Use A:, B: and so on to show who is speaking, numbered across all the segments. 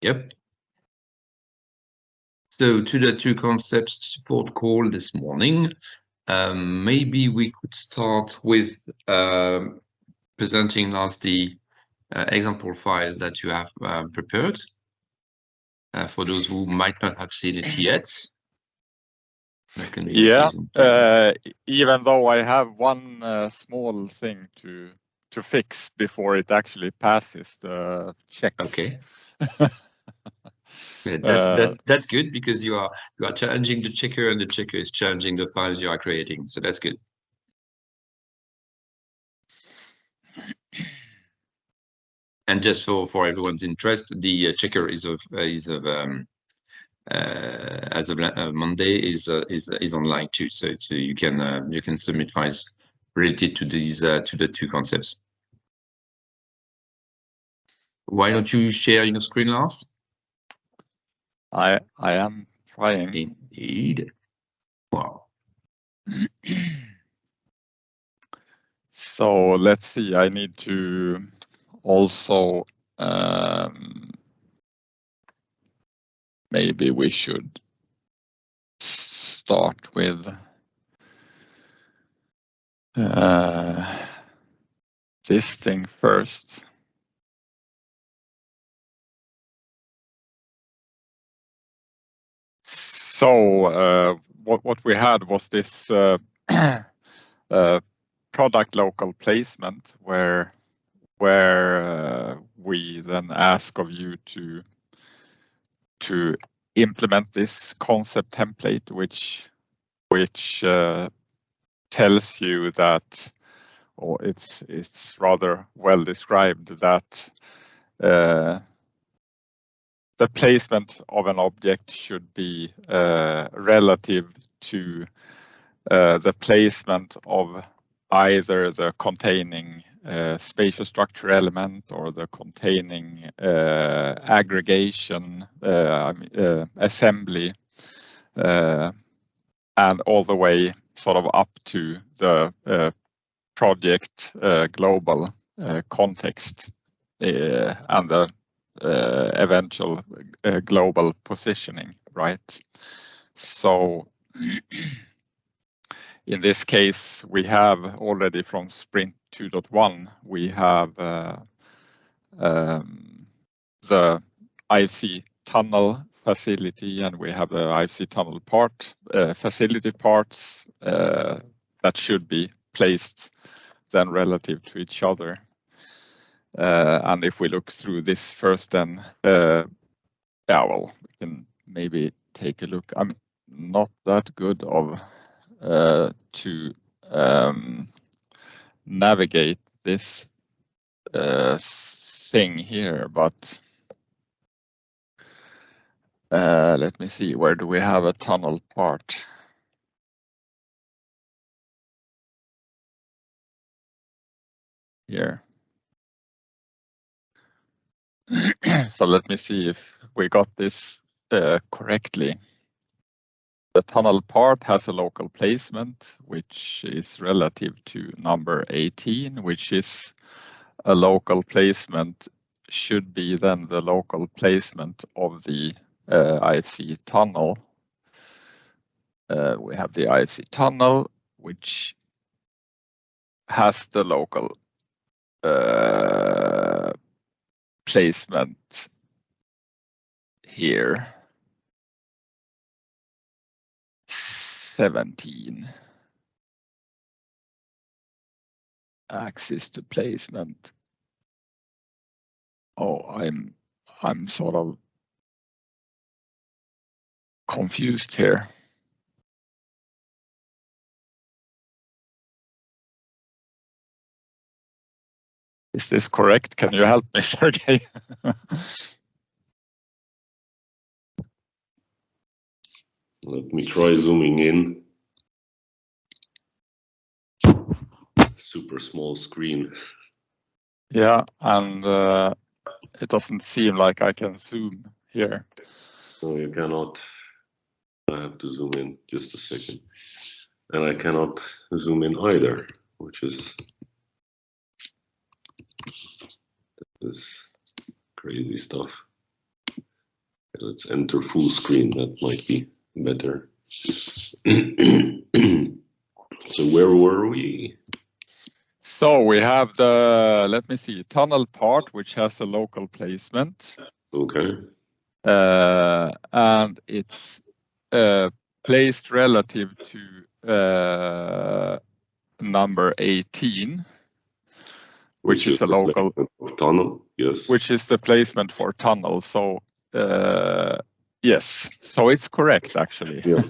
A: Yep. So to the two concepts support call this morning, maybe we could start with presenting us the example file that you have prepared for those who might not have seen it yet. That can be
B: even though I have one small thing to fix before it actually passes the checks.
A: Okay. Yeah, that's good, because you are challenging the checker and the checker is challenging the files you are creating. So that's good. And just for everyone's interest, the checker as of Monday is online too. So you can submit files related to these to the two concepts. Why don't you share your screen, Lars?
B: I am trying.
A: Indeed. Wow.
B: So let's see. I need to also maybe we should start with this thing first. So what we had was this product local placement where we then ask of you to implement this concept template, which tells you that, or it's rather well described, that the placement of an object should be relative to the placement of either the containing spatial structure element or the containing aggregation assembly, and all the way sort of up to the project global context and the eventual global positioning, right? So in this case, we have already from Sprint 2.1, we have the IfcTunnel facility, and we have the IfcTunnel part facility parts that should be placed then relative to each other. And if we look through this first, then yeah, well, we can maybe take a look. I'm not that good of to navigate this thing here, but let me see, where do we have a tunnel part? Here. So let me see if we got this correctly. The tunnel part has a local placement, which is relative to number 18, which is a local placement, should be then the local placement of the IfcTunnel. We have the IfcTunnel, which has the local placement here, 17. Axis to placement. Oh, I'm sort of confused here. Is this correct? Can you help me, Sergey?
C: Let me try zooming in. Super small screen.
B: Yeah, and it doesn't seem like I can zoom here.
C: No, you cannot. I have to zoom in just a second. And I cannot zoom in either, which is this crazy stuff. Let's enter full screen. That might be better. So where were we?
B: So we have the, let me see, tunnel part, which has a local placement.
C: Okay.
B: And it's placed relative to number 18, which is a local
C: tunnel. Yes.
B: Which is the placement for tunnel. So yes, so it's correct actually.
C: Yeah.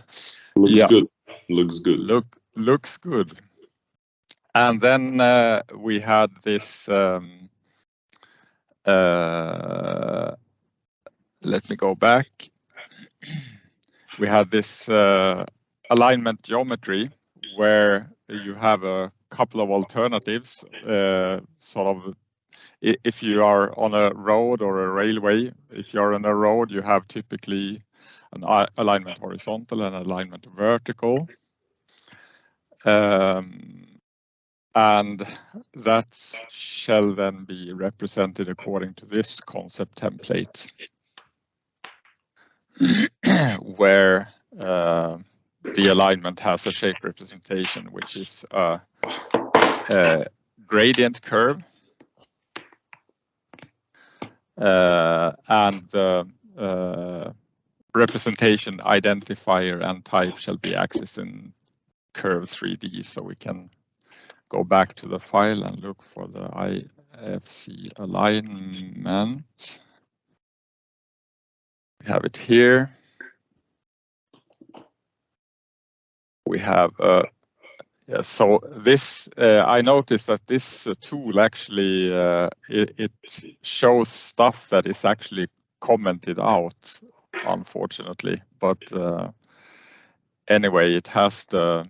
C: Looks good. Looks good.
B: Looks good. And then we had this. Let me go back. We had this alignment geometry where you have a couple of alternatives, sort of. If you are on a road or a railway, if you're on a road, you have typically an alignment horizontal and alignment vertical. And that shall then be represented according to this concept template, where the alignment has a shape representation, which is a gradient curve. And the representation identifier and type shall be accessed in curve 3D. So we can go back to the file and look for the IFC alignment. We have it here. We have yeah, so this I noticed that this tool actually it shows stuff that is actually commented out, unfortunately. But anyway, it has the.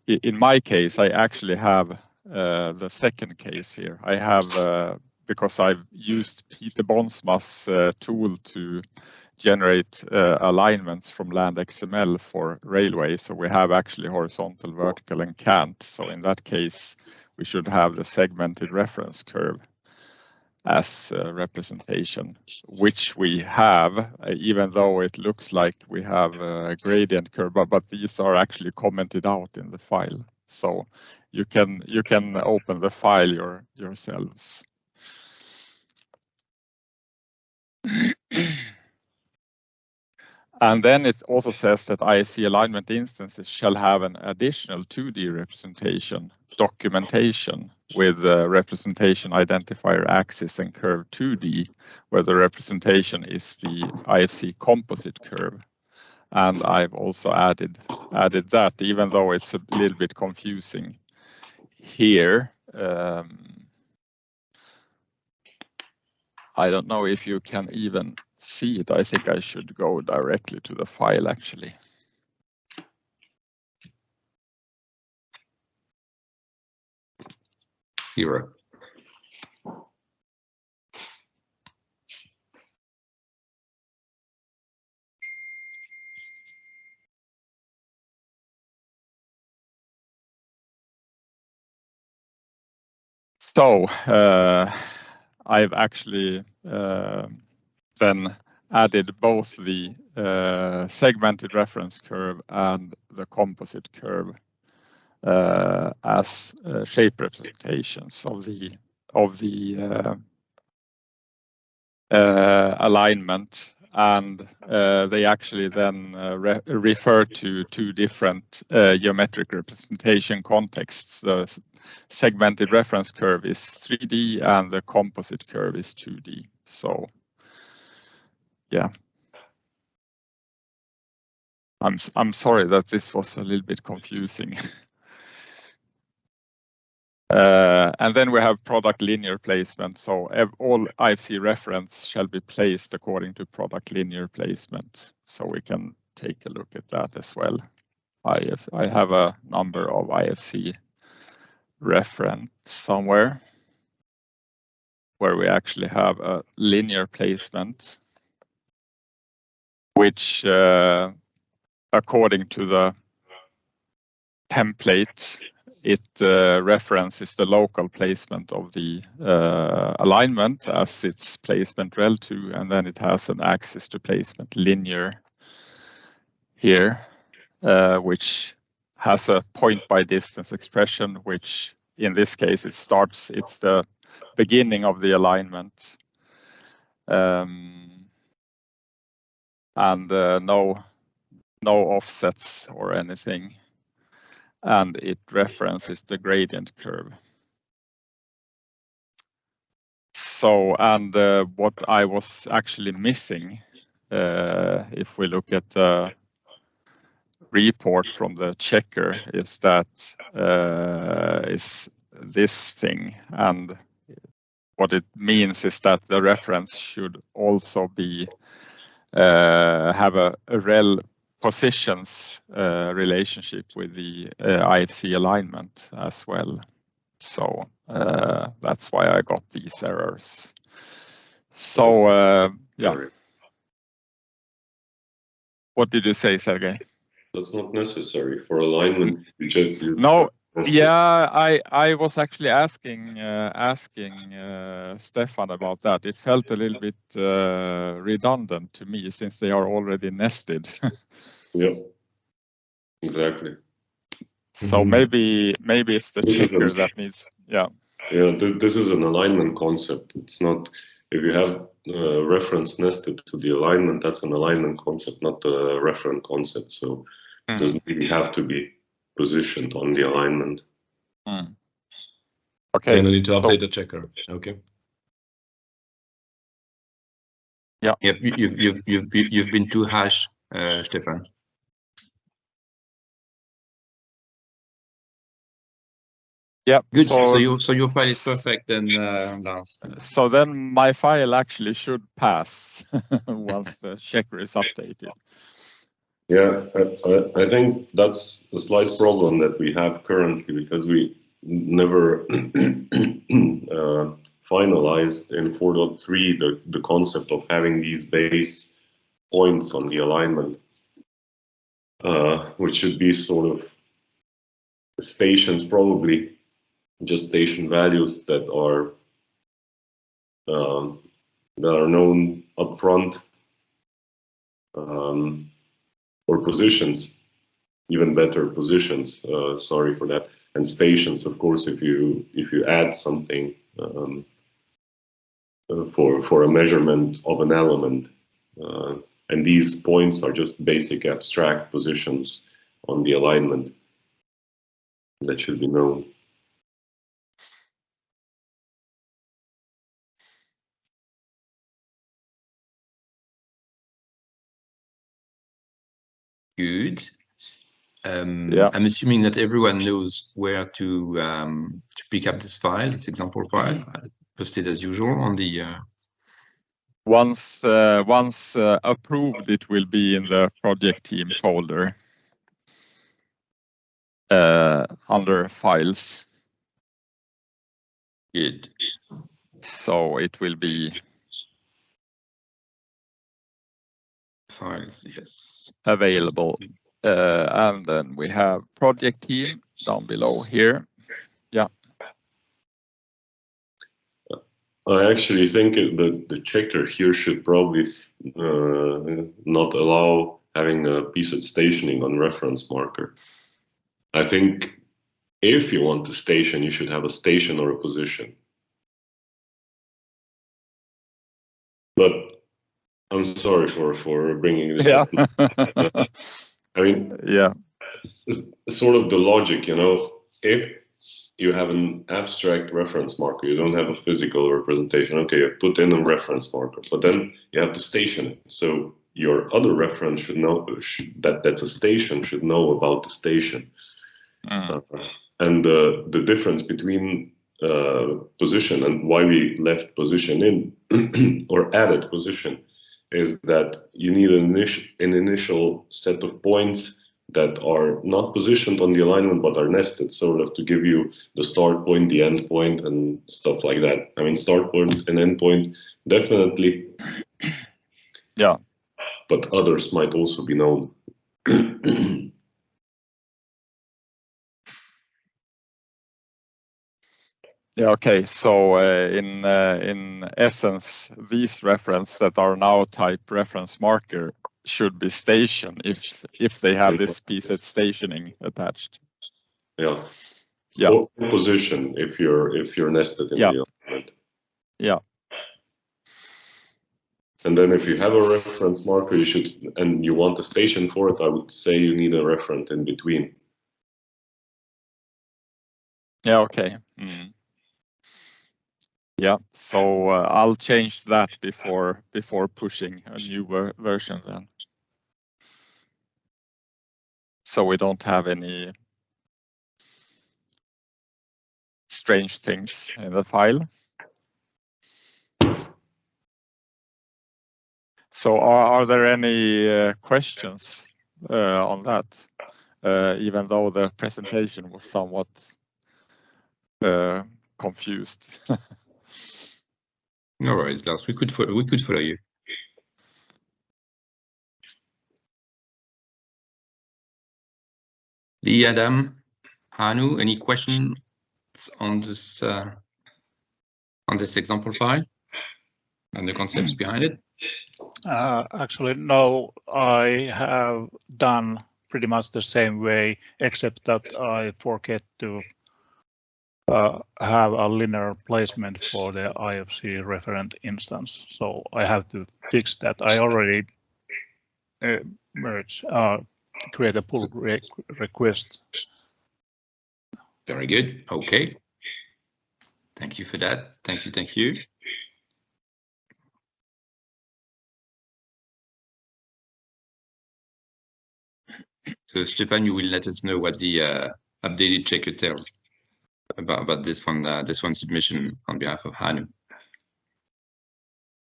B: In my case, I actually have the second case here. I have because I've used Peter Bonsma's tool to generate alignments from land XML for railway. So we have actually horizontal, vertical, and cant. So in that case, we should have the segmented reference curve as representation, which we have, even though it looks like we have a gradient curve, but these are actually commented out in the file. So you can open the file yourselves. And then it also says that IFC alignment instances shall have an additional 2D representation documentation with the representation identifier axis and curve 2D, where the representation is the IFC composite curve. And I've also added that, even though it's a little bit confusing here. I don't know if you can even see it. I think I should go directly to the file actually.
C: Here.
B: So I've actually then added both the segmented reference curve and the composite curve as shape representations of the alignment, and they actually then refer to two different geometric representation contexts. The segmented reference curve is 3D and the composite curve is 2D. So yeah, I'm sorry that this was a little bit confusing. And then we have product linear placement. So all IFC reference shall be placed according to product linear placement. So we can take a look at that as well. I have a number of IFC reference somewhere where we actually have a linear placement, which according to the template it references the local placement of the alignment as its placement rel2, and then it has an axis to placement linear here, which has a point by distance expression, which in this case it's the beginning of the alignment, and no offsets or anything, and it references the gradient curve. So, and what I was actually missing, if we look at the report from the checker, is that is this thing, and what it means is that the reference should also be have a rel positions relationship with the IFC alignment as well. So that's why I got these errors. So yeah. What did you say, Sergey?
C: That's not necessary for alignment. You just
B: no. Yeah, I was actually asking Stefan about that. It felt a little bit redundant to me since they are already nested.
C: Yeah, exactly.
B: So maybe it's the checker that needs. Yeah.
C: Yeah, this is an alignment concept. It's not, if you have reference nested to the alignment, that's an alignment concept, not a reference concept. So it doesn't really have to be positioned on the alignment.
B: Okay.
D: Then we need to update the checker. Okay.
B: Yeah.
A: Yep. You've been too harsh, Stefan.
B: Yeah.
A: Good. So your file is perfect then, Lars.
B: So then my file actually should pass once the checker is updated.
C: Yeah, I think that's a slight problem that we have currently, because we never finalized in 4.3 the concept of having these base points on the alignment, which should be sort of stations, probably just station values that are known up front, or positions, even better positions. Sorry for that. And stations, of course, if you add something for a measurement of an element, and these points are just basic abstract positions on the alignment that should be known.
A: Good.
B: Yeah.
A: I'm assuming that everyone knows where to pick up this file, this example file, posted as usual on the.
B: Once approved, it will be in the project team folder under files.
A: Good.
B: So it will be
A: Files, yes.
B: available. And then we have project team down below here. Yeah.
C: I actually think the checker here should probably not allow having a piece of stationing on reference marker. I think if you want to station, you should have a station or a position. But I'm sorry for bringing this up. I mean,
B: yeah,
C: sort of the logic, you know, if you have an abstract reference marker, you don't have a physical representation. Okay, you put in a reference marker, but then you have to station it. So your other reference should know that's a station, should know about the station. And the difference between position and why we left position in or added position is that you need an initial set of points that are not positioned on the alignment but are nested, sort of to give you the start point, the end point, and stuff like that. I mean, start point and end point, definitely.
B: Yeah.
C: But others might also be known.
B: Yeah, okay. So in essence, these references that are now type reference marker should be station if they have this PZ stationing attached.
C: Yeah.
B: Yeah.
C: Or position if you're nested in the element.
B: Yeah.
C: And then if you have a reference marker, you should, and you want a station for it, I would say you need a referent in between.
B: Yeah. Okay. Yeah. So I'll change that before pushing a new version then. So we don't have any strange things in the file. So are there any questions on that? Even though the presentation was somewhat confused.
A: No worries, Lars. We could follow you. Lee, Adam, Hanu, any questions on this example file and the concepts behind it?
E: Actually, no. I have done pretty much the same way, except that I forget to have a linear placement for the IFC referent instance. So I have to fix that. I already create a pull request.
A: Very good. Okay. Thank you for that. Thank you. So Stefan, you will let us know what the updated checker tells about this one submission on behalf of Hanu.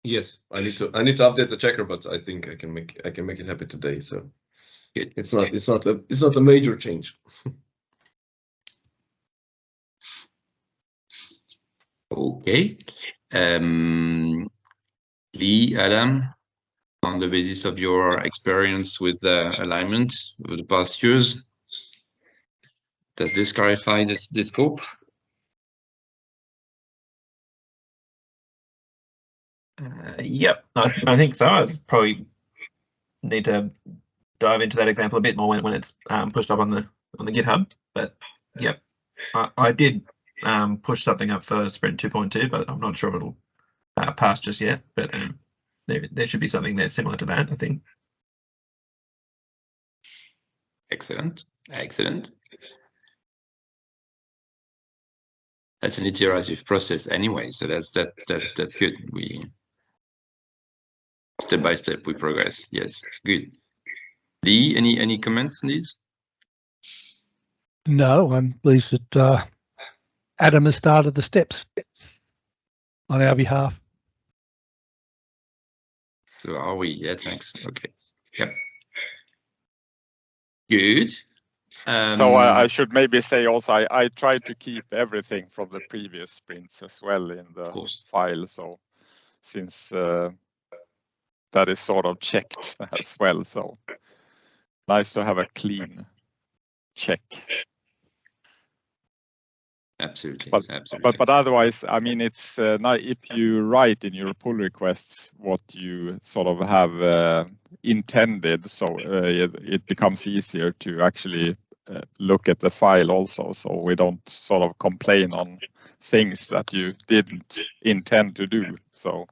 D: Yes, I need to update the checker, but I think I can make it happen today. So
A: good.
D: It's not a major change.
A: Okay. Lee, Adam, on the basis of your experience with the alignment over the past years, does this clarify the scope?
F: Yep, I think so. I probably need to dive into that example a bit more when it's pushed up on the GitHub. But yep, I did push something up for Sprint 2.2, but I'm not sure if it'll pass just yet. But there should be something there similar to that, I think.
A: Excellent. That's an iterative process anyway, so that's good. We step by step we progress. Yes, good. Lee, any comments on these?
G: No, I'm pleased that Adam has started the steps on our behalf.
A: So are we? Yeah, thanks. Okay. Yep. Good.
B: So I should maybe say also I tried to keep everything from the previous sprints as well in the file. So since that is sort of checked as well, so nice to have a clean check.
A: Absolutely.
B: But otherwise, I mean, it's not if you write in your pull requests what you sort of have intended, so it becomes easier to actually look at the file also, so we don't sort of complain on things that you didn't intend to do. So.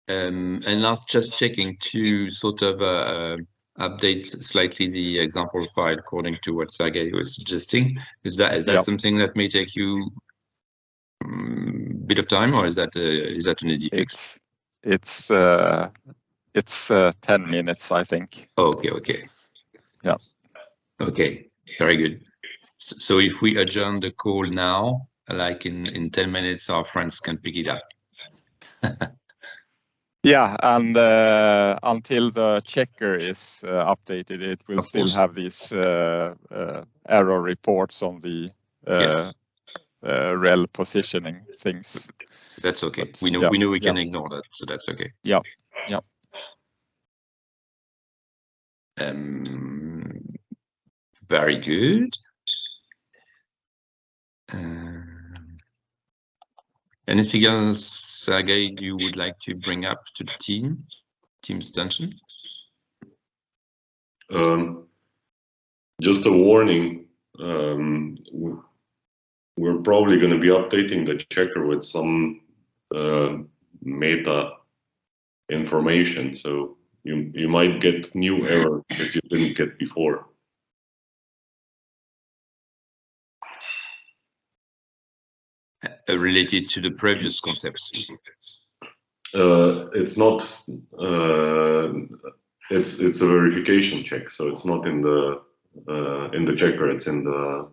A: And last, just checking to sort of update slightly the example file according to what Sergey was suggesting. Is that something that may take you a bit of time, or is that an easy fix?
B: It's 10 minutes, I think.
A: Okay.
B: Yeah.
A: Okay, very good. So if we adjourn the call now, like in 10 minutes, our friends can pick it up.
B: Yeah, and until the checker is updated, it will still have these error reports on the rel positioning things.
A: That's okay.
B: But,
A: we know we can ignore that, so that's okay.
B: Yeah.
A: Very good. Anything else, Sergey, you would like to bring up to the team's attention?
C: Just a warning. We're probably going to be updating the checker with some meta information, so you might get new errors that you didn't get before.
A: Related to the previous concepts.
C: It's not. It's a verification check, so it's not in the checker. It's in the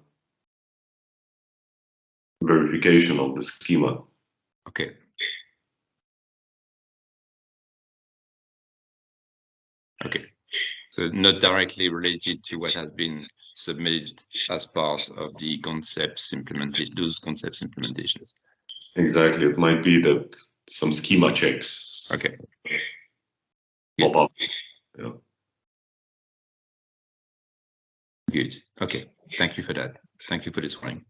C: verification of the schema.
A: Okay. Okay. So not directly related to what has been submitted as part of the concepts implementation, those concepts implementations.
C: Exactly. It might be that some schema checks.
A: Okay.
C: Pop up. Yeah.
A: Good. Okay. Thank you for that. Thank you for this warning.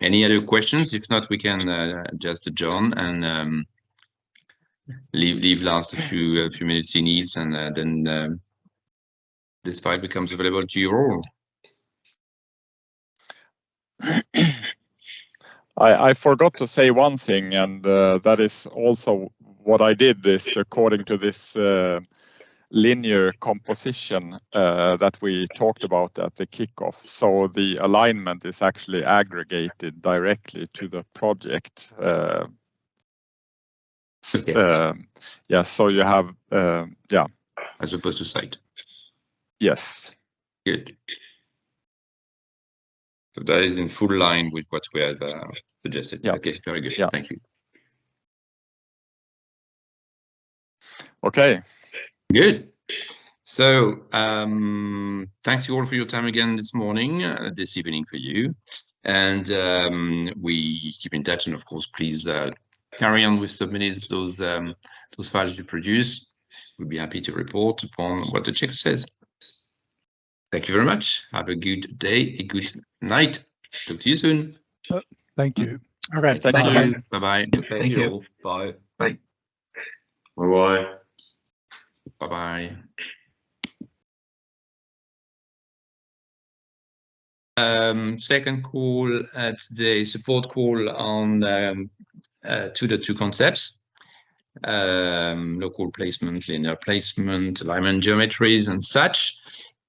A: Any other questions? If not, we can just adjourn and leave last a few minutes he needs, and then this file becomes available to you all.
B: I forgot to say one thing, and that is also what I did this according to this linear composition that we talked about at the kickoff. So the alignment is actually aggregated directly to the project.
A: Okay.
B: Yeah, so you have, yeah.
A: As opposed to site.
B: Yes.
A: Good. So that is in full line with what we have suggested.
B: Yeah.
A: Okay, very good.
B: Yeah.
A: Thank you.
B: Okay.
A: Good. So thanks you all for your time again this morning, this evening for you. And we keep in touch, and of course, please carry on with submitting those files you produce. We'll be happy to report upon what the checker says. Thank you very much. Have a good day, a good night. Talk to you soon.
G: Thank you.
E: All right.
B: Thank
E: bye.
B: you.
A: Bye-bye.
F: Thank you.
D: all. Bye.
F: Bye.
C: Bye-bye.
A: Bye-bye. Second call today, support call on 2.2 concepts. Local placement, linear placement, alignment geometries, and such.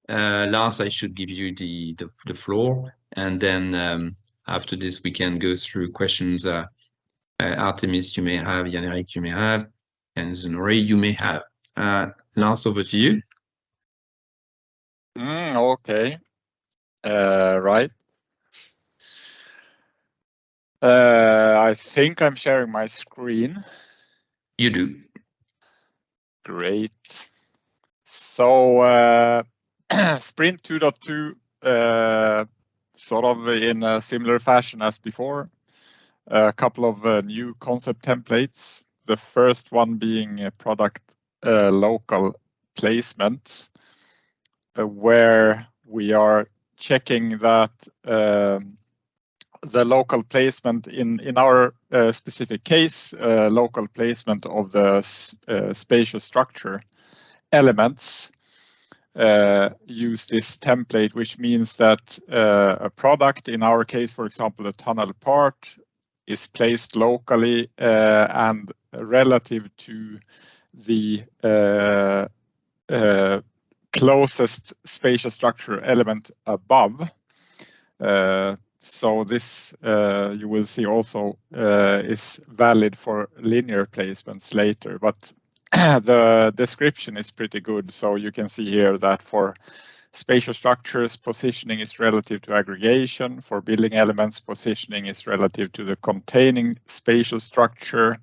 A: Last, I should give you the floor, and then after this, we can go through questions. Artemis, you may have, Jan-Erik, you may have, and Zenori, you may have. Last, over to you.
B: Okay. Right. I think I'm sharing my screen.
A: You do.
B: Great. So Sprint 2.2, sort of in a similar fashion as before, a couple of new concept templates. The first one being a product local placement, where we are checking that the local placement in our specific case, local placement of the spatial structure elements use this template, which means that a product, in our case, for example, a tunnel part, is placed locally and relative to the closest spatial structure element above. So this you will see also is valid for linear placements later, but the description is pretty good. So you can see here that for spatial structures, positioning is relative to aggregation. For building elements, positioning is relative to the containing spatial structure.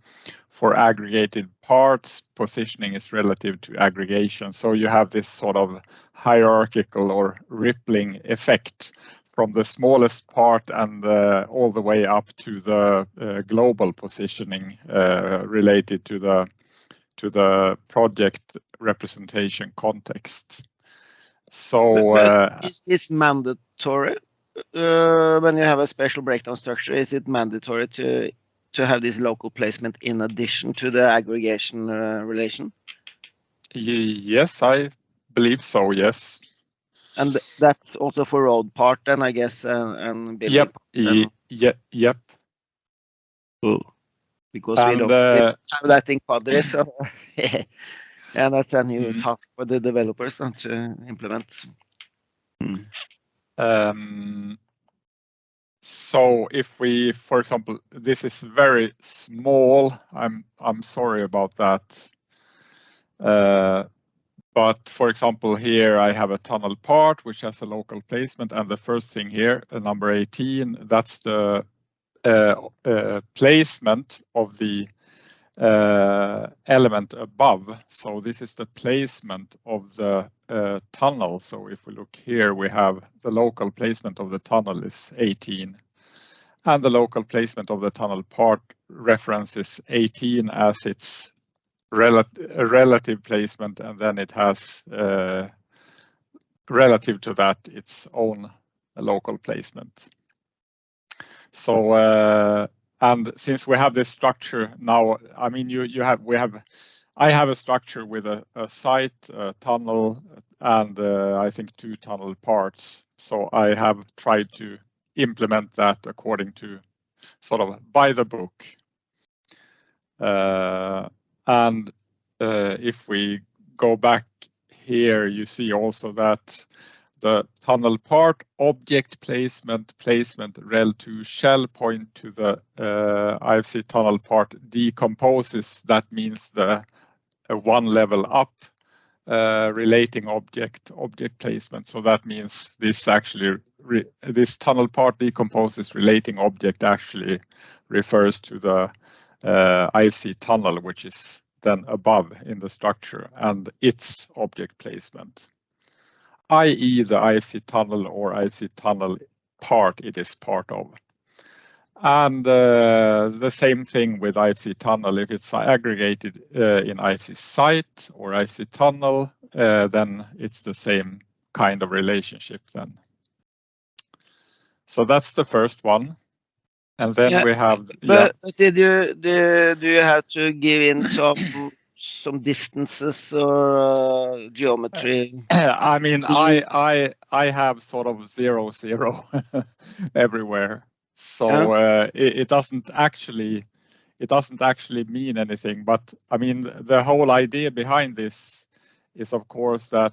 B: For aggregated parts, positioning is relative to aggregation. So you have this sort of hierarchical or rippling effect from the smallest part and all the way up to the global positioning related to to the project representation context. So
H: is this mandatory when you have a special breakdown structure? Is it mandatory to have this local placement in addition to the aggregation relation?
B: Yes, I believe so. Yes.
H: And that's also for road part, then I guess, and building.
B: Yep. Yep.
H: Because we don't have that in Quadri, so and that's a new task for the developers to implement.
B: So if we, for example, this is very small. I'm sorry about that. But for example, here I have a tunnel part which has a local placement, and the first thing here, number 18, that's the placement of the element above. So this is the placement of the tunnel. So if we look here, we have the local placement of the tunnel is 18, and the local placement of the tunnel part references 18 as its relative placement, and then it has relative to that its own local placement. So and since we have this structure now, I mean I have a structure with a site, a tunnel, and I think 2 tunnel parts. So I have tried to implement that according to sort of by the book. And if we go back here, you see also that the tunnel part object placement rel2 shall point to the IfcTunnel part decomposes. That means the one level up relating object placement. So that means this actually this tunnel part decomposes relating object actually refers to the IfcTunnel, which is then above in the structure, and its object placement, i.e. the IfcTunnel or IfcTunnel part it is part of. And the same thing with IfcTunnel. If it's aggregated in IfcSite or IfcTunnel, then it's the same kind of relationship then. So that's the first one. And then we have.
H: But do you have to give in some distances or geometry?
B: I mean, I have sort of 0, 0 everywhere. So it doesn't actually mean anything. But I mean, the whole idea behind this is, of course, that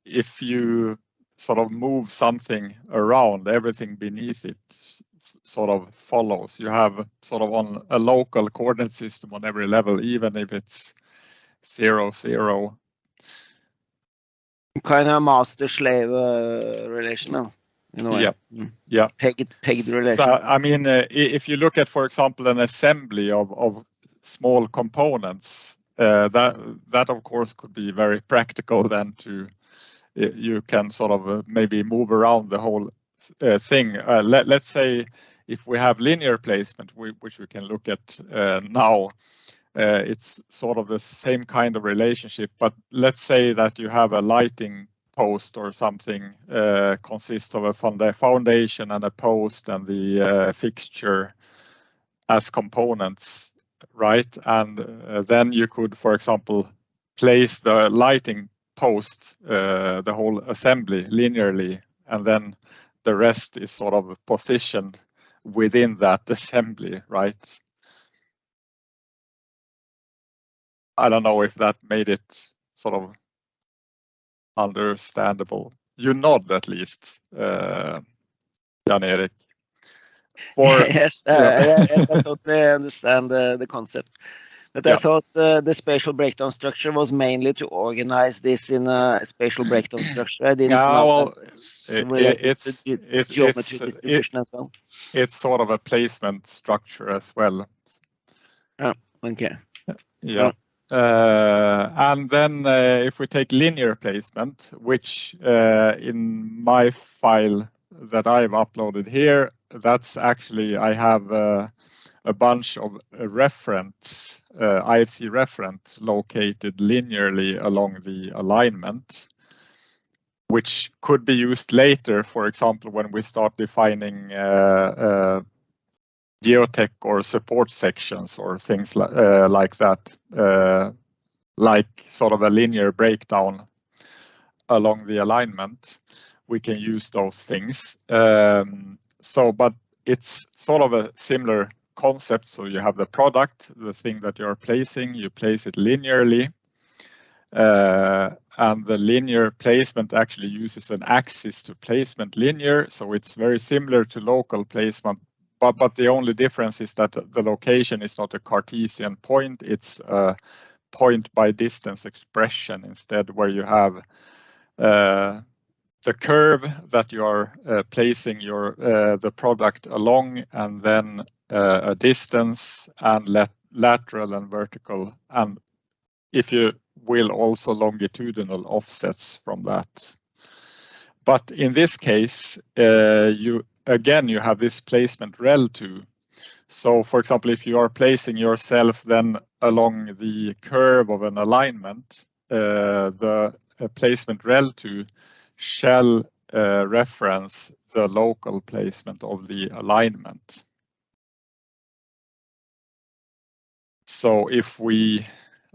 B: if you sort of move something around, everything beneath it sort of follows. You have sort of on a local coordinate system on every level, even if it's 0, 0.
H: Kind of master-slave relation, in a way.
B: Yeah.
H: Pegged relation.
B: So I mean, if you look at, for example, an assembly of small components, that of course could be very practical then to you can sort of maybe move around the whole thing. Let's say if we have linear placement, which we can look at now, it's sort of the same kind of relationship. But let's say that you have a lighting post or something consists of a foundation and a post and the fixture as components, right? And then you could, for example, place the lighting post, the whole assembly linearly, and then the rest is sort of positioned within that assembly, right? I don't know if that made it sort of understandable. You nod at least, Jan-Erik.
H: Yes, yes, I totally understand the concept. But I thought the spatial breakdown structure was mainly to organize this in a spatial breakdown structure. I didn't know
B: it's
H: geometry distribution as well.
B: It's sort of a placement structure as well.
H: Oh, okay.
B: Yeah. And then if we take linear placement, which in my file that I've uploaded here, that's actually, I have a bunch of reference, IFC reference located linearly along the alignment, which could be used later, for example, when we start defining geotech or support sections or things like that, like sort of a linear breakdown along the alignment. We can use those things. But it's sort of a similar concept. So you have the product, the thing that you're placing, you place it linearly. And the linear placement actually uses an axis to placement linear. So it's very similar to local placement, but the only difference is that the location is not a Cartesian point, it's a point by distance expression instead, where you have the curve that you are placing your the product along, and then a distance and lateral and vertical, and if you will also longitudinal offsets from that. But in this case, you have this placement rel2. So for example, if you are placing yourself then along the curve of an alignment, the placement rel2 shall reference the local placement of the alignment. So if we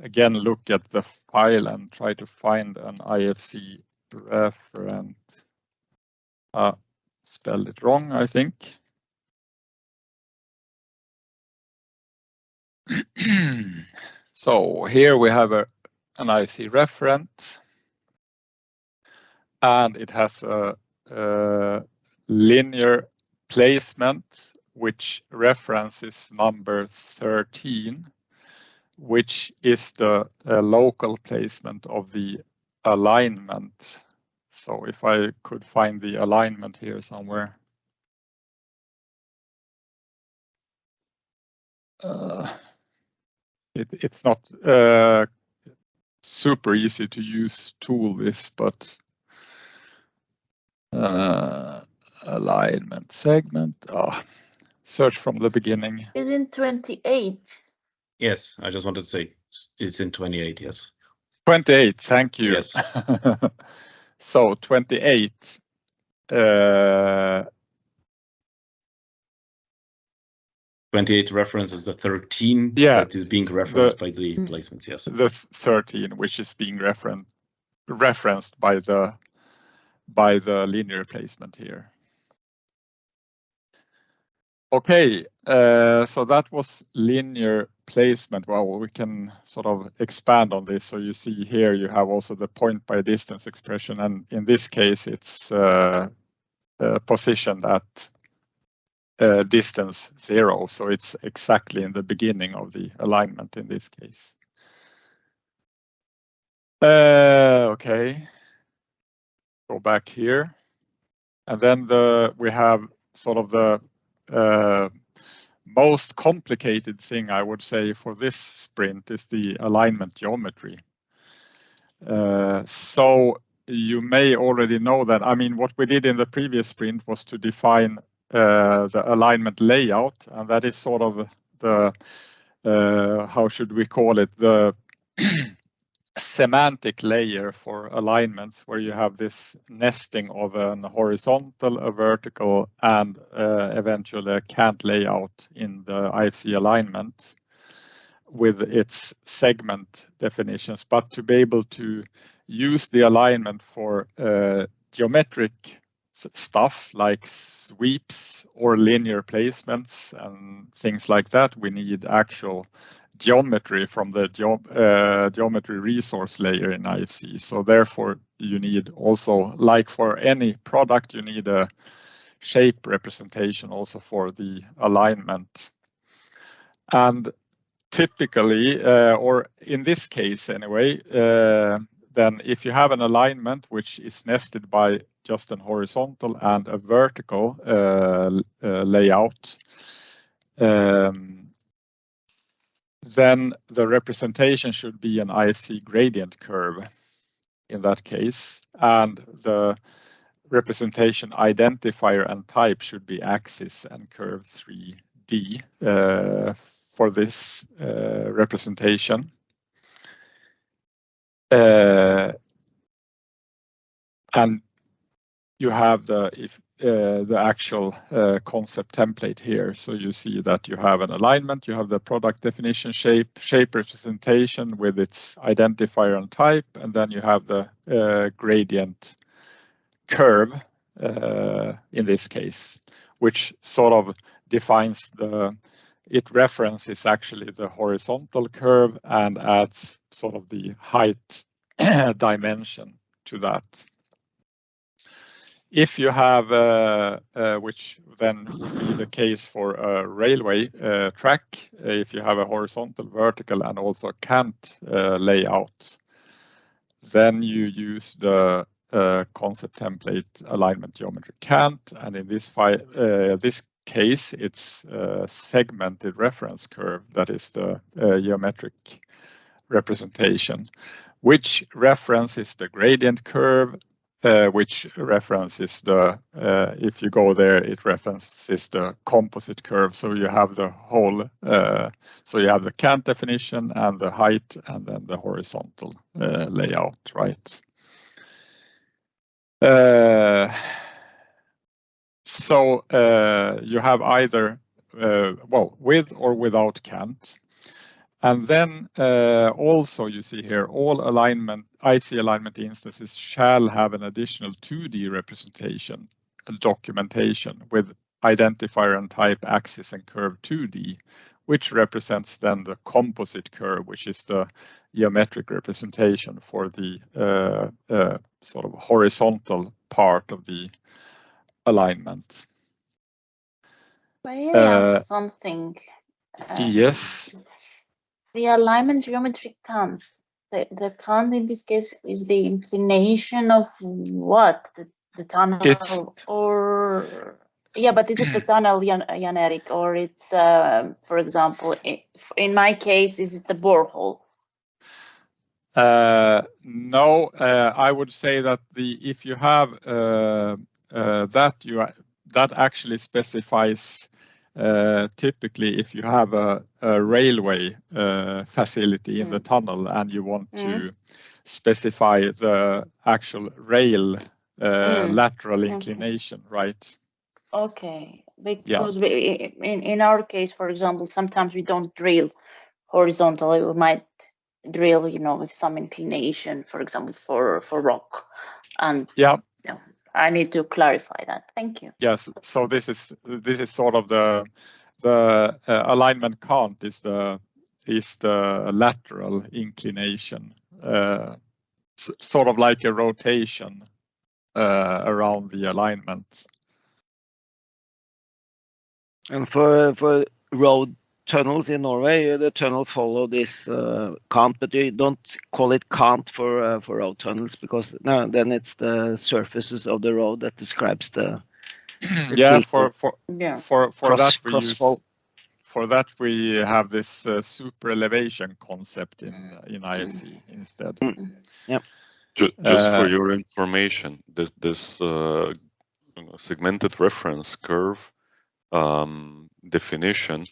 B: again look at the file and try to find an IFC reference, spelled it wrong, I think. So here we have an IFC reference, and it has a linear placement which references number 13, which is the local placement of the alignment. So if I could find the alignment here somewhere. It's not super easy to use tool this, but alignment segment. Search from the beginning.
I: Is in 28.
A: Yes, I just wanted to say it's in 28. Yes.
B: 28. Thank you.
A: Yes.
B: So 28.
A: 28 references the 13 that is being referenced by the placements. Yes.
B: The 13, which is being referenced by the linear placement here. Okay, so that was linear placement. Well, we can sort of expand on this. So you see here you have also the point by distance expression, and in this case it's positioned at distance 0. So it's exactly in the beginning of the alignment in this case. Okay, go back here, and then we have sort of the most complicated thing, I would say, for this sprint is the alignment geometry. So you may already know that. I mean, what we did in the previous sprint was to define the alignment layout, and that is sort of the how should we call it, the semantic layer for alignments, where you have this nesting of an horizontal, a vertical, and eventually a cant layout in the IFC alignment with its segment definitions. But to be able to use the alignment for geometric stuff like sweeps or linear placements and things like that, we need actual geometry from the geometry resource layer in IFC. So therefore you need also, like for any product, you need a shape representation also for the alignment. And typically, or in this case anyway, then if you have an alignment which is nested by just an horizontal and a vertical layout, then the representation should be an IFC gradient curve in that case, and the representation identifier and type should be axis and curve 3D for this representation. And you have the actual concept template here. So you see that you have an alignment, you have the product definition shape representation with its identifier and type, and then you have the gradient curve in this case, which sort of defines it references actually the horizontal curve and adds sort of the height dimension to that. If you have, which then would be the case for a railway track, if you have a horizontal, vertical, and also cant layout, then you use the concept template alignment geometry cant, and in this case, it's a segmented reference curve that is the geometric representation, which references the gradient curve, which references if you go there, it references the composite curve. So you have the whole, so you have the cant definition and the height and then the horizontal layout, right? So you have either, well, with or without cant. And then also you see here, all IFC alignment instances shall have an additional 2D representation and documentation with identifier and type axis and curve 2D, which represents then the composite curve, which is the geometric representation for the sort of horizontal part of the alignment.
I: May I ask something?
B: Yes.
I: The alignment geometry cant, the cant in this case is the inclination of what? The tunnel or yeah, but is it the tunnel, Jan Erik, or it's for example, in my case, is it the borehole?
B: No, I would say that if you have that actually specifies typically if you have a railway facility in the tunnel and you want to specify the actual rail lateral inclination, right?
I: Okay, because in our case, for example, sometimes we don't drill horizontally. We might drill, with some inclination, for example, for rock, and I need to clarify that. Thank you.
B: Yes, so this is sort of the alignment cant is the lateral inclination, sort of like a rotation around the alignment.
H: And for road tunnels in Norway, the tunnel follow this cant, but you don't call it cant for road tunnels because then it's the surfaces of the road that describes the
B: for that we use. For that we have this super elevation concept in IFC instead.
H: Yep.
C: Just for your information, this segmented reference curve definition,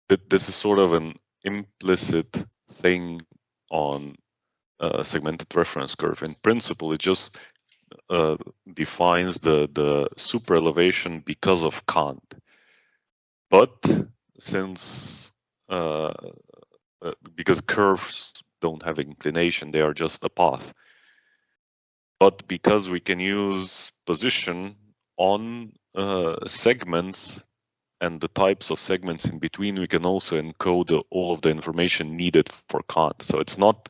C: this is sort of an implicit thing on segmented reference curve. In principle, it just defines the super elevation because of cant. But since because curves don't have inclination, they are just a path. But because we can use position on segments and the types of segments in between, we can also encode all of the information needed for cant. So it's not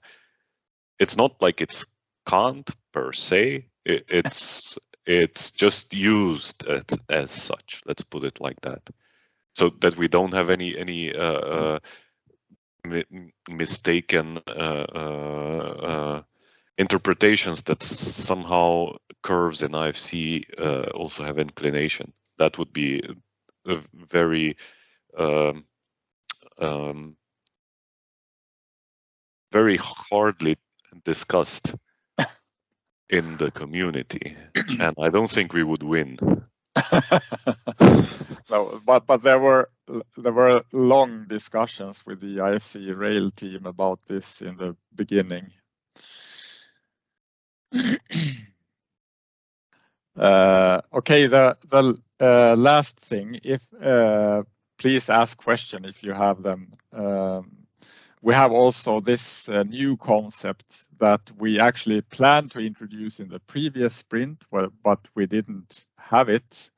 C: like it's cant per se. It's just used as such. Let's put it like that, so that we don't have any mistaken interpretations that somehow curves in IFC also have inclination. That would be a very very hardly discussed
J: in the community, and I don't think we would win.
B: No, but there were long discussions with the IFC Rail team about this in the beginning. Okay, the last thing, if please ask question if you have them. We have also this new concept that we actually planned to introduce in the previous sprint, but we didn't have it.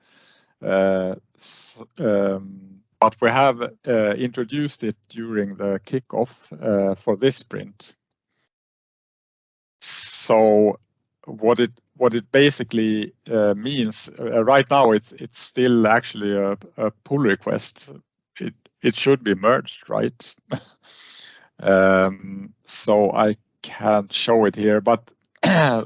B: But we have introduced it during the kickoff for this sprint. So what it basically means right now, it's still actually a pull request. It should be merged, right? So I can't show it here, but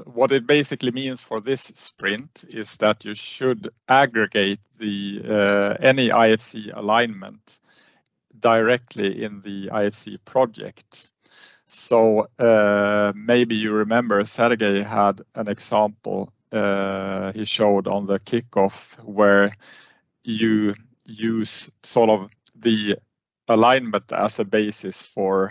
B: what it basically means for this sprint is that you should aggregate the any IFC alignment directly in the IFC project. So maybe you remember Sergey had an example he showed on the kickoff where you use sort of the alignment as a basis for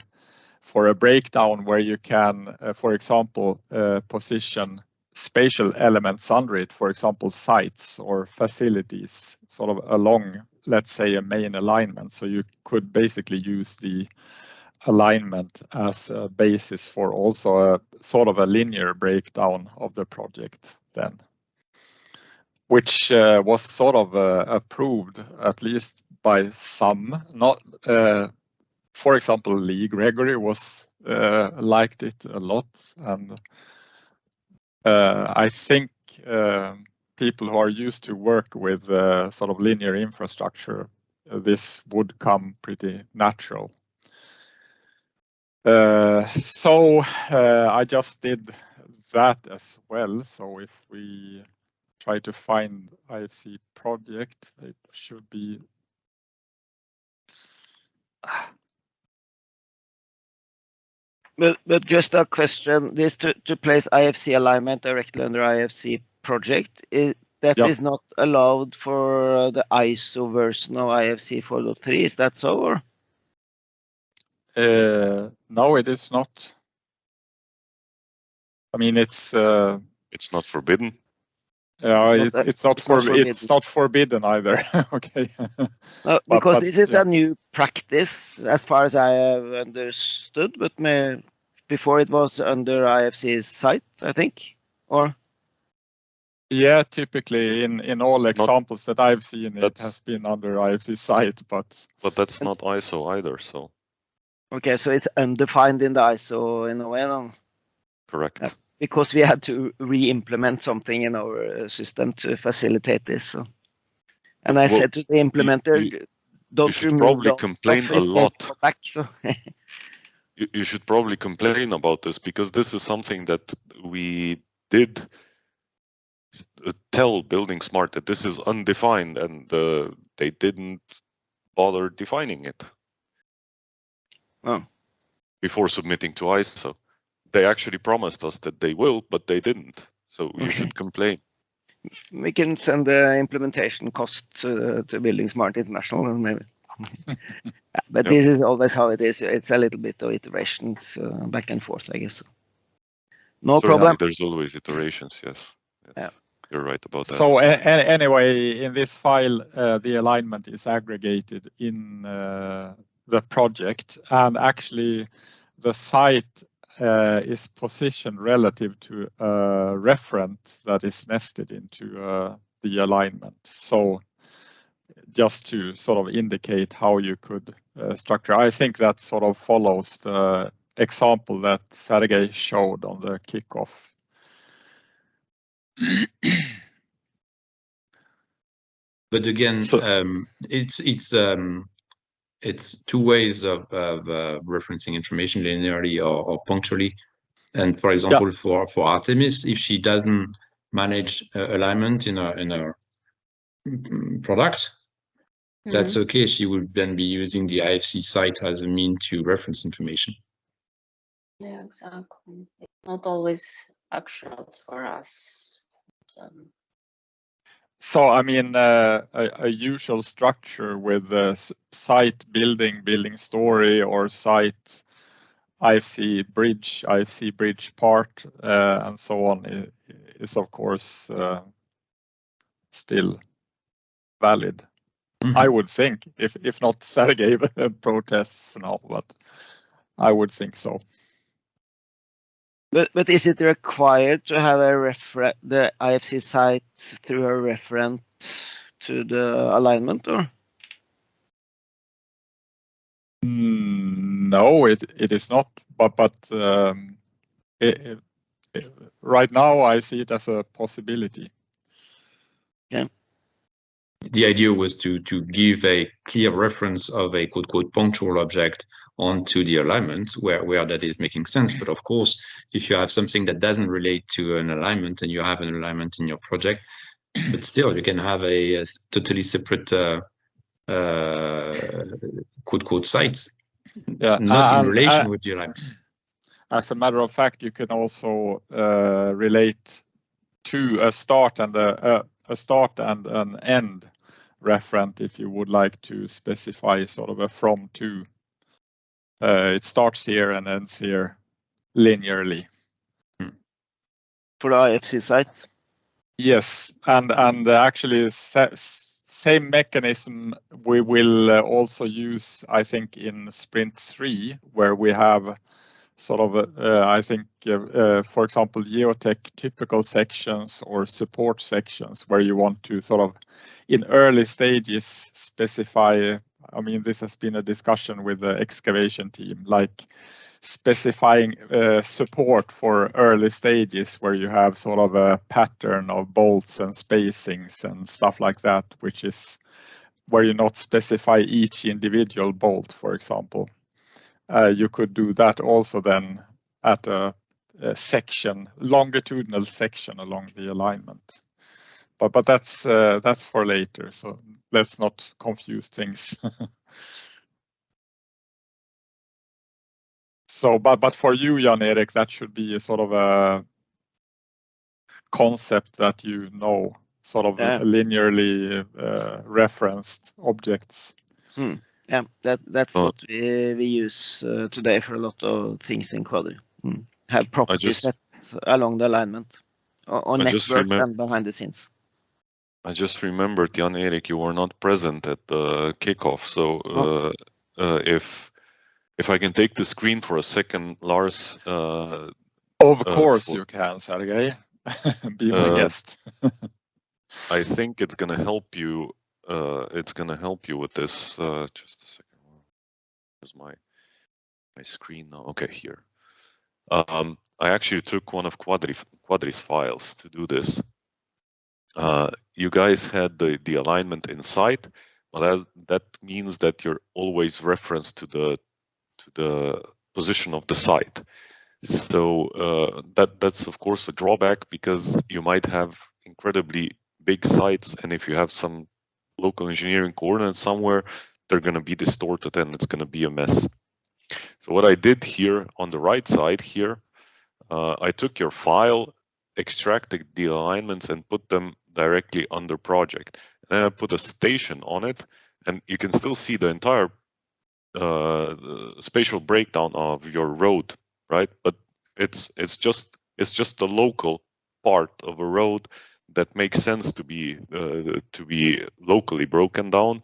B: a breakdown where you can, for example, position spatial elements under it, for example, sites or facilities, sort of along, let's say, a main alignment. So you could basically use the alignment as a basis for also a sort of a linear breakdown of the project then, which was sort of approved at least by some, not for example, Lee Gregory was liked it a lot, and I think people who are used to work with sort of linear infrastructure, this would come pretty natural. So I just did that as well. So if we try to find IFC project, it should be.
H: But just a question, this to place IFC alignment directly under IFC project, is not allowed for the ISO version of IFC 4.3, is that so? Or?
B: No, it is not. I mean, it's
J: not forbidden.
B: Yeah, it's not forbidden either. Okay.
H: Because this is a new practice, as far as I have understood. But before it was under IFC's site, I think, or.
B: Yeah, typically in all examples that I've seen, it has been under IFC site, but
J: that's not ISO either. So.
H: Okay, so it's undefined in the ISO in a way, then.
J: Correct.
H: Because we had to re-implement something in our system to facilitate this. So. And I said to the implementer,
J: you should probably complain a lot.
H: Back, so.
J: You should probably complain about this, because this is something that we did tell Building Smart that this is undefined, and they didn't bother defining it before submitting to ISO. They actually promised us that they will, but they didn't. So you should complain.
H: We can send the implementation cost to Building Smart International, maybe. But this is always how it is. It's a little bit of iterations back and forth, I guess. No problem.
J: There's always iterations, yes.
H: Yeah.
J: You're right about that.
B: So anyway, in this file, the alignment is aggregated in the project, and actually the site is positioned relative to a referent that is nested into the alignment. So just to sort of indicate how you could structure, I think that sort of follows the example that Sergey showed on the kickoff.
A: But again, it's two ways of referencing information, linearly or punctually. And for example, for Artemis, if she doesn't manage alignment in her product, that's okay. She would then be using the IFC site as a mean to reference information.
I: Yeah, exactly. It's not always actually for us.
B: So I mean, a usual structure with site building story, or site IFC bridge part, and so on is of course still valid. I would think, if not Sergey protests now, but I would think so.
H: But is it required to have the IFC site through a referent to the alignment, or?
B: No, it is not. But right now I see it as a possibility.
H: Yeah.
A: The idea was to give a clear reference of a quote punctual object onto the alignment where that is making sense. But of course, if you have something that doesn't relate to an alignment and you have an alignment in your project, but still you can have a totally separate quote site, not in relation with the alignment.
B: As a matter of fact, you can also relate to a start and an end referent if you would like to specify sort of a from to. It starts here and ends here linearly.
H: For the IFC site?
B: Yes, and actually same mechanism we will also use, I think, in Sprint 3, where we have sort of, I think, for example, geotech typical sections or support sections where you want to sort of, in early stages, specify. I mean, this has been a discussion with the excavation team, like specifying support for early stages where you have sort of a pattern of bolts and spacings and stuff like that, which is where you not specify each individual bolt, for example. You could do that also then at a section, longitudinal section along the alignment. But that's for later, so let's not confuse things. So, but for you, Jan Erik, that should be a sort of a concept that you know, sort of linearly referenced objects.
H: Yeah, that's what we use today for a lot of things in Quadri. Have property sets along the alignment, on network and behind the scenes.
J: I just remembered, Jan Erik, you were not present at the kickoff, so if I can take the screen for a second, Lars.
B: Of course you can, Sergey. Be my guest.
J: I think it's gonna help you. It's gonna help you with this. Just a second. Where's my screen now? Okay, here. I actually took one of Quadri's files to do this. You guys had the alignment in-site, but that means that you're always referenced to the position of the site. So that's of course a drawback, because you might have incredibly big sites, and if you have some local engineering coordinates somewhere, they're going to be distorted and it's going to be a mess. So what I did here on the right side here, I took your file, extracted the alignments and put them directly under project. And then I put a station on it, and you can still see the entire spatial breakdown of your road, right? But it's just the local part of a road that makes sense to be locally broken down.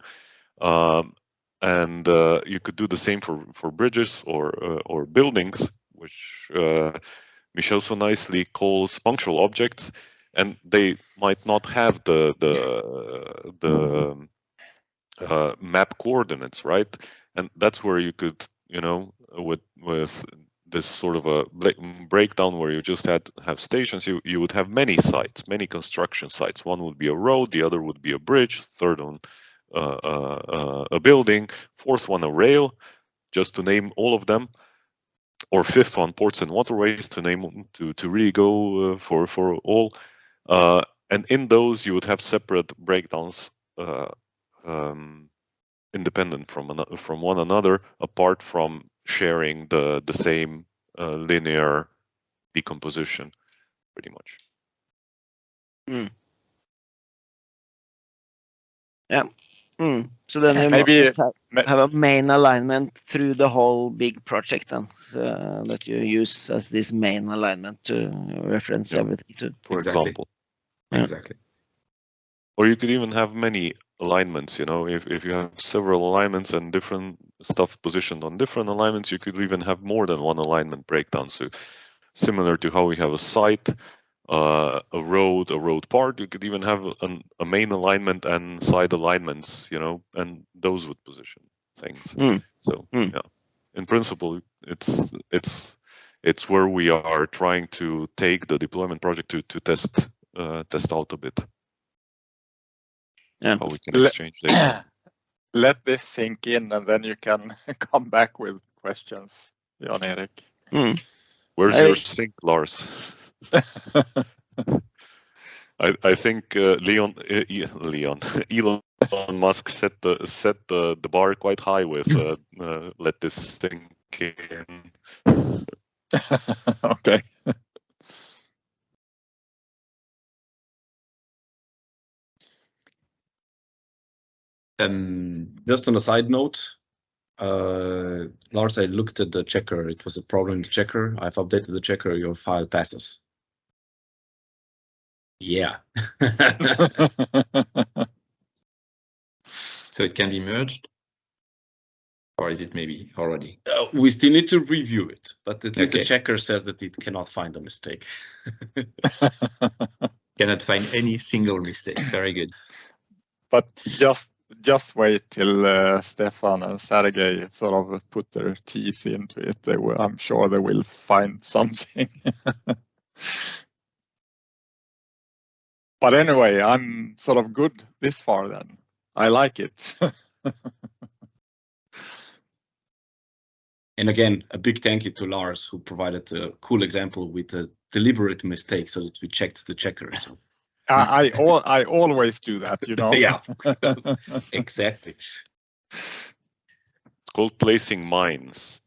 J: And you could do the same for bridges or buildings, which Michel so nicely calls functional objects, and they might not have the map coordinates, right? And that's where you could, you know, with this sort of a breakdown where you just have stations, you would have many sites, many construction sites. One would be a road, the other would be a bridge, third one a building, fourth one a rail, just to name all of them, or fifth one ports and waterways, to name to really go for all. And in those you would have separate breakdowns, independent from one another, apart from sharing the same linear decomposition. pretty much.
H: Yeah. So then you
B: Maybe
H: must have a main alignment through the whole big project then, that you use as this main alignment to reference everything to.
J: For
A: Exactly.
J: example.
A: Exactly.
J: Or you could even have many alignments, you know, if you have several alignments and different stuff positioned on different alignments, you could even have more than one alignment breakdown. So similar to how we have a site, a road part, you could even have a main alignment and side alignments, you know, and those would position things. So yeah, in principle, it's where we are trying to take the deployment project to test out a bit.
H: Yeah,
J: how we can exchange data.
B: Let this sink in, and then you can come back with questions, Jan Erik.
J: Where's your sync, Lars? I think Elon Musk set the bar quite high with let this sink in.
B: Okay.
D: Just on a side note, Lars, I looked at the checker. It was a problem in the checker. I've updated the checker. Your file passes. Yeah.
A: So it can be merged? Or is it maybe already?
D: We still need to review it, but at least
A: Okay.
D: the checker says that it cannot find a mistake.
A: Cannot find any single mistake. Very good.
B: But just wait till Stefan and Sergey sort of put their teeth into it. I'm sure they will find something. But anyway, I'm sort of good this far then. I like it.
D: And again, a big thank you to Lars, who provided a cool example with a deliberate mistake so that we checked the checker. So.
B: I always do that, you know.
D: Yeah, exactly.
J: It's called placing mines.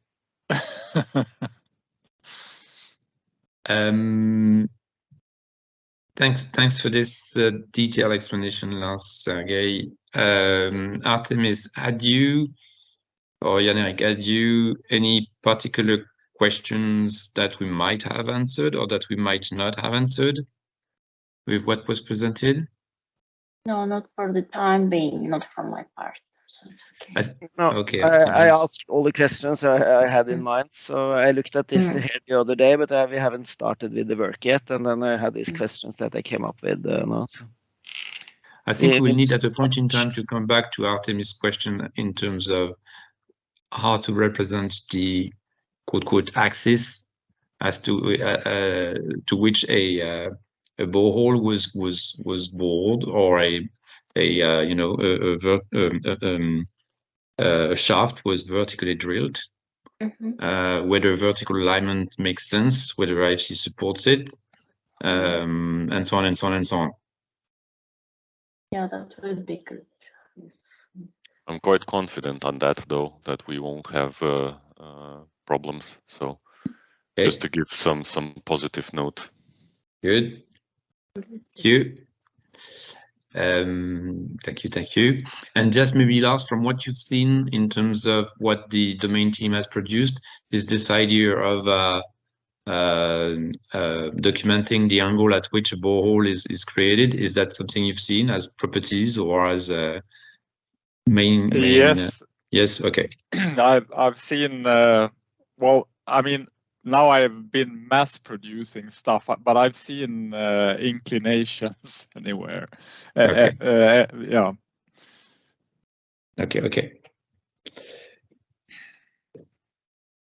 A: Thanks for this detailed explanation, Lars, Sergey. Artemis, had you, or Jan Erik, had you any particular questions that we might have answered or that we might not have answered with what was presented?
I: No, not for the time being, not from my part. So it's okay.
H: Okay. I asked all the questions I had in mind. So I looked at this here the other day, but we haven't started with the work yet. And then I had these questions that I came up with now. So.
A: I think we will need at a point in time to come back to Artemis' question in terms of how to represent the quote axis as to which a borehole was bored, or a shaft was vertically drilled. Whether vertical alignment makes sense, whether IFC supports it, and so on and so on and so on.
I: Yeah, that would be good.
J: I'm quite confident on that, though, that we won't have problems. So just to give some positive note.
A: Good. Thank you. Thank you. And just maybe last, from what you've seen in terms of what the domain team has produced, is this idea of documenting the angle at which a borehole is created. Is that something you've seen as properties or as main?
B: Yes.
A: Yes. Okay.
B: I've seen. Well, I mean, now I've been mass producing stuff, but I've seen inclinations anywhere.
A: Okay.
B: Yeah.
A: Okay.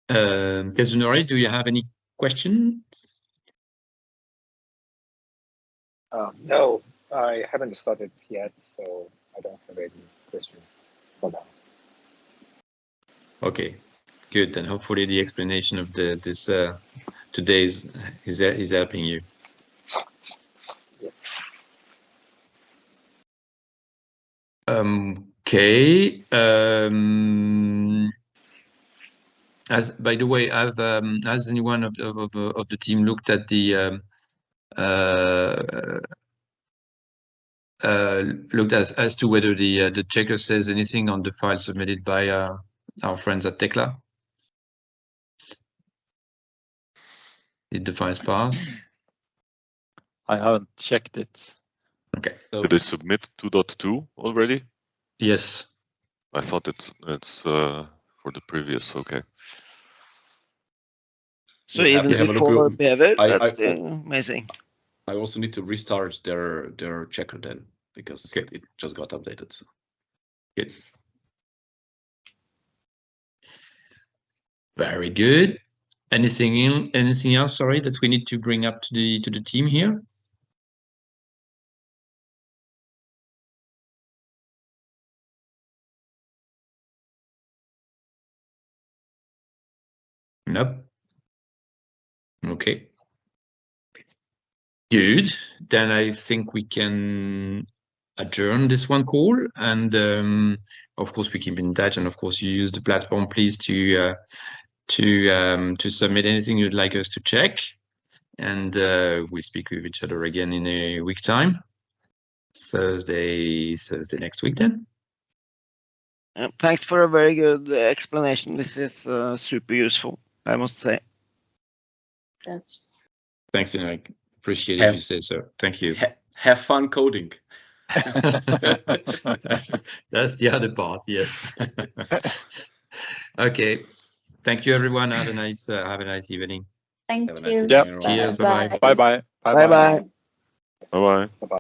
A: Kazunori, do you have any questions?
K: No, I haven't started yet, so I don't have any questions for now.
A: Okay, good. And hopefully the explanation of this today's is helping you.
K: Yeah.
A: Okay. As by the way, has anyone of the team looked at the looked at as to whether the checker says anything on the file submitted by our friends at Tekla. Did the files pass?
B: I haven't checked it.
A: Okay.
D: So,
J: Did they submit 2.2 already?
A: Yes.
J: I thought it's for the previous. Okay.
H: So
D: you have
H: even
D: to have a look.
H: before Bever, that's
D: I
H: amazing.
D: I also need to restart their checker then because
A: Okay.
D: it just got updated. So.
A: Good. Very good. Anything else? Sorry, that we need to bring up to the team here. Nope. Okay. Good. Then I think we can adjourn this one call, and of course we keep in touch. And of course, you use the platform, please, to submit anything you'd like us to check. And we'll speak with each other again in a week time. Thursday next week then.
H: Thanks for a very good explanation. This is super useful, I must say.
A: Thanks, Henrik. Appreciate it if you say so. Thank you.
D: Have fun coding.
A: That's the other part. Yes. Okay. Thank you, everyone. Have a nice evening.
I: Thank
D: Have a nice
I: you.
D: evening, everyone.
A: Cheers. Bye-bye.
B: Bye bye.
H: Bye bye.
J: Bye bye.